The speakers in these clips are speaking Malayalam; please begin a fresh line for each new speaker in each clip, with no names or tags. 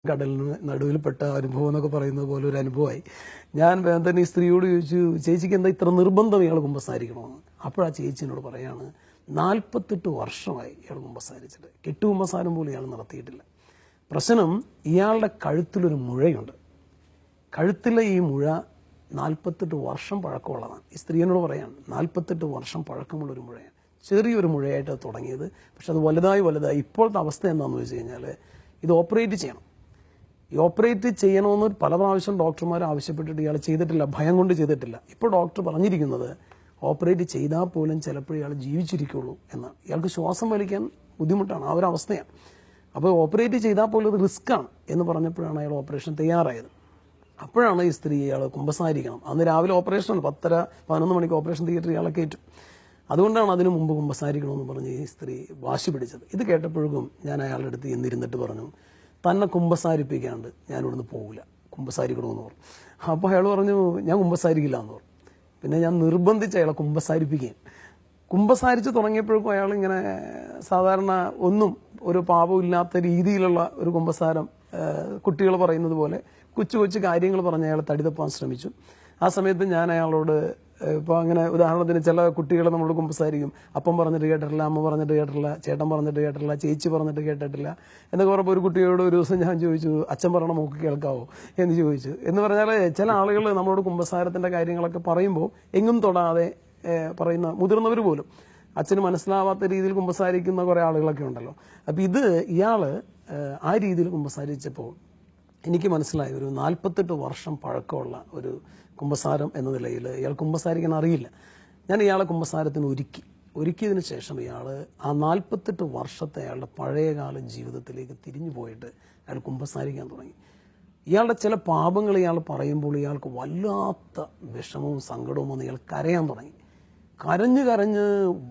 കടലിന് നടുവിൽപ്പെട്ട അനുഭവം എന്നൊക്കെ പറയുന്നത് പോലെ ഒരു അനുഭവമായി. ഞാൻ വേഗം തന്നെ ഈ സ്ത്രീയോട് ചോദിച്ചു, ചേച്ചിക്ക് എന്താ ഇത്ര നിർബന്ധം ഇയാൾ കുമ്പസാരിക്കണമെന്ന്. അപ്പോഴാ ചേച്ചി എന്നോട് പറയാണ്, 48 വർഷമായി ഇയാൾ കുമ്പസാരിച്ചിട്ട്, കെട്ടുകുമ്പസാരം പോലും ഇയാൾ നടത്തിയിട്ടില്ല. പ്രശ്നം, ഇയാളുടെ കഴുത്തിലൊരു മുഴയുണ്ട്. കഴുത്തിലെ ഈ മുഴ 48 വർഷം പഴക്കമുള്ളതാണ്. ഈ സ്ത്രീയോട് പറയാണ്, 48 വർഷം പഴക്കമുള്ളൊരു മുഴയാണ്. ചെറിയൊരു മുഴയായിട്ട് അത് തുടങ്ങിയത്, പക്ഷെ അത് വലുതായി ഇപ്പോഴത്തെ അവസ്ഥ എന്താണെന്ന് വെച്ച് കഴിഞ്ഞാൽ ഇത് ഓപ്പറേറ്റ് ചെയ്യണം. ഈ ഓപ്പറേറ്റ് ചെയ്യണമെന്ന് പല പ്രാവശ്യം ഡോക്ടർമാർ ആവശ്യപ്പെട്ടിട്ട് ഇയാൾ ചെയ്തിട്ടില്ല, ഭയം കൊണ്ട് ചെയ്തിട്ടില്ല. ഇപ്പോൾ ഡോക്ടർ പറഞ്ഞിരിക്കുന്നത് ഓപ്പറേറ്റ് ചെയ്താൽ പോലും ചിലപ്പോൾ ഇയാൾ ജീവിച്ചിരിക്കുള്ളൂ എന്നാണ്. ഇയാൾക്ക് ശ്വാസം വലിക്കാൻ ബുദ്ധിമുട്ടാണ്, ആ ഒരു അവസ്ഥയാണ്. അപ്പോൾ ഓപ്പറേറ്റ് ചെയ്താൽ പോലും ഇത് റിസ്ക്കാണ് എന്ന് പറഞ്ഞപ്പോഴാണ് അയാൾ ഓപ്പറേഷൻ തയ്യാറായത്. അപ്പോഴാണ് ഈ സ്ത്രീ ഇയാൾ കുമ്പസാരിക്കണം. അന്ന് രാവിലെ ഓപ്പറേഷനാണ്, 10:30-11 മണിക്ക് ഓപ്പറേഷൻ തിയേറ്റർ ഇയാളെ കയറ്റും. അതുകൊണ്ടാണ് അതിനു മുമ്പ് കുമ്പസാരിക്കണമെന്ന് പറഞ്ഞ് ഈ സ്ത്രീ വാശി പിടിച്ചത്. ഇത് കേട്ടപ്പോഴും ഞാൻ അയാളുടെ അടുത്ത് എന്നിരുന്നിട്ട് പറഞ്ഞു, തന്നെ കുമ്പസാരിപ്പിക്കാണ്ട് ഞാനിവിടുന്ന് പോകില്ല, കുമ്പസാരിക്കണമെന്ന് പറഞ്ഞു. അപ്പോൾ അയാൾ പറഞ്ഞു, ഞാൻ കുമ്പസാരിക്കില്ല എന്ന് പറഞ്ഞു. പിന്നെ ഞാൻ നിർബന്ധിച്ച് അയാളെ കുമ്പസാരിപ്പിക്കുകയും കുമ്പസാരിച്ച് തുടങ്ങിയപ്പോഴേക്കും അയാൾ ഇങ്ങനെ സാധാരണ ഒന്നും ഒരു പാപമില്ലാത്ത രീതിയിലുള്ള ഒരു കുമ്പസാരം, കുട്ടികൾ പറയുന്നത് പോലെ കൊച്ചു കൊച്ചു കാര്യങ്ങൾ പറഞ്ഞ് അയാൾ തടിതപ്പാൻ ശ്രമിച്ചു. ആ സമയത്ത് ഞാൻ അയാളോട്, ഇപ്പോൾ അങ്ങനെ ഉദാഹരണത്തിന് ചില കുട്ടികൾ നമ്മളോട് കുമ്പസാരിക്കും, അപ്പം പറഞ്ഞിട്ട് കേട്ടിട്ടില്ല, അമ്മ പറഞ്ഞിട്ട് കേട്ടിട്ടില്ല, ചേട്ടൻ പറഞ്ഞിട്ട് കേട്ടിട്ടില്ല, ചേച്ചി പറഞ്ഞിട്ട് കേട്ടിട്ടില്ല എന്നൊക്കെ പറഞ്ഞപ്പോൾ ഒരു കുട്ടിയോട് ഒരു ദിവസം ഞാൻ ചോദിച്ചു, അച്ഛൻ പറയണ മോക്ക് കേൾക്കാവോ എന്ന് ചോദിച്ചു. എന്ന് പറഞ്ഞാൽ ചില ആളുകൾ നമ്മളോട് കുമ്പസാരത്തിൻ്റെ കാര്യങ്ങളൊക്കെ പറയുമ്പോൾ എങ്ങും തൊടാതെ പറയുന്ന മുതിർന്നവർ പോലും അച്ഛന് മനസ്സിലാവാത്ത രീതിയിൽ കുമ്പസാരിക്കുന്ന കുറേ ആളുകളൊക്കെ ഉണ്ടല്ലോ. അപ്പോൾ ഇയാൾ ആ രീതിയിൽ കുമ്പസാരിച്ചപ്പോൾ എനിക്ക് മനസ്സിലായി, ഒരു 48 വർഷം പഴക്കമുള്ള ഒരു കുമ്പസാരം എന്ന നിലയിൽ ഇയാൾ കുമ്പസാരിക്കാൻ അറിയില്ല. ഞാൻ ഇയാളെ കുമ്പസാരത്തിന് ഒരുക്കിയതിന് ശേഷം ഇയാൾ ആ 48 വർഷത്തെ അയാളുടെ പഴയകാല ജീവിതത്തിലേക്ക് തിരിഞ്ഞു പോയിട്ട് അയാൾ കുമ്പസാരിക്കാൻ തുടങ്ങി. ഇയാളുടെ ചില പാപങ്ങൾ ഇയാൾ പറയുമ്പോൾ ഇയാൾക്ക് വല്ലാത്ത വിഷമവും സങ്കടവും വന്ന് ഇയാൾ കരയാൻ തുടങ്ങി. കരഞ്ഞ്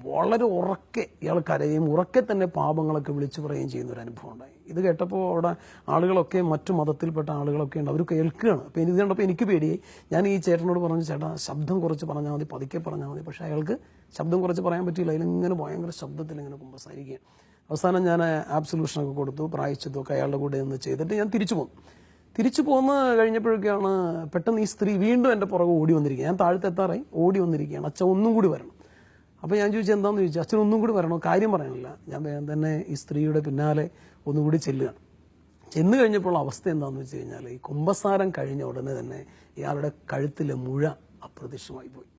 വളരെ ഉറക്കെ ഇയാൾ കരയും, ഉറക്കെ തന്നെ പാപങ്ങളൊക്കെ വിളിച്ചു പറയുകയും ചെയ്യുന്ന ഒരു അനുഭവം ഉണ്ടായി. ഇത് കേട്ടപ്പോൾ അവിടെ ആളുകളൊക്കെ, മറ്റു മതത്തിൽപ്പെട്ട ആളുകളൊക്കെ ഉണ്ട്, അവർ കേൾക്കുകയാണ്. അപ്പോൾ ഇത് കണ്ടപ്പോൾ എനിക്ക് പേടിയായി. ഞാൻ ഈ ചേട്ടനോട് പറഞ്ഞു, ചേട്ടാ ശബ്ദം കുറച്ച് പറഞ്ഞാൽ മതി, പതുക്കെ പറഞ്ഞാൽ മതി. പക്ഷേ അയാൾക്ക് ശബ്ദം കുറച്ച് പറയാൻ പറ്റിയില്ല, അതിലിങ്ങനെ ഭയങ്കര ശബ്ദത്തിൽ ഇങ്ങനെ കുമ്പസാരിക്കുക. അവസാനം ഞാൻ ആബ്സൊല്യൂഷനൊക്കെ കൊടുത്തു, പ്രായശ്ചിത്തമൊക്കെ അയാളുടെ കൂടെ നിന്ന് ചെയ്തിട്ട് ഞാൻ തിരിച്ചു പോന്ന് കഴിഞ്ഞപ്പോഴൊക്കെയാണ് പെട്ടെന്ന് ഈ സ്ത്രീ വീണ്ടും എൻ്റെ പുറകെ ഓടി വന്നിരിക്കുക. ഞാൻ താഴത്തെത്താറായി, ഓടി വന്നിരിക്കുകയാണ്, അച്ഛൻ ഒന്നും കൂടി വരണം. അപ്പോൾ ഞാൻ ചോദിച്ചു, എന്താണെന്ന് ചോദിച്ചു. അച്ഛൻ ഒന്നും കൂടി വരണോ, കാര്യം പറയാനില്ല. ഞാൻ വേഗം തന്നെ ഈ സ്ത്രീയുടെ പിന്നാലെ ഒന്നുകൂടി ചെല്ലുകയാണ്. ചെന്ന് കഴിഞ്ഞപ്പോൾ അവസ്ഥ എന്താണെന്ന് വെച്ച് കഴിഞ്ഞാൽ, ഈ കുമ്പസാരം കഴിഞ്ഞ ഉടനെ തന്നെ ഇയാളുടെ കഴുത്തിലെ മുഴ അപ്രത്യക്ഷമായി പോയി.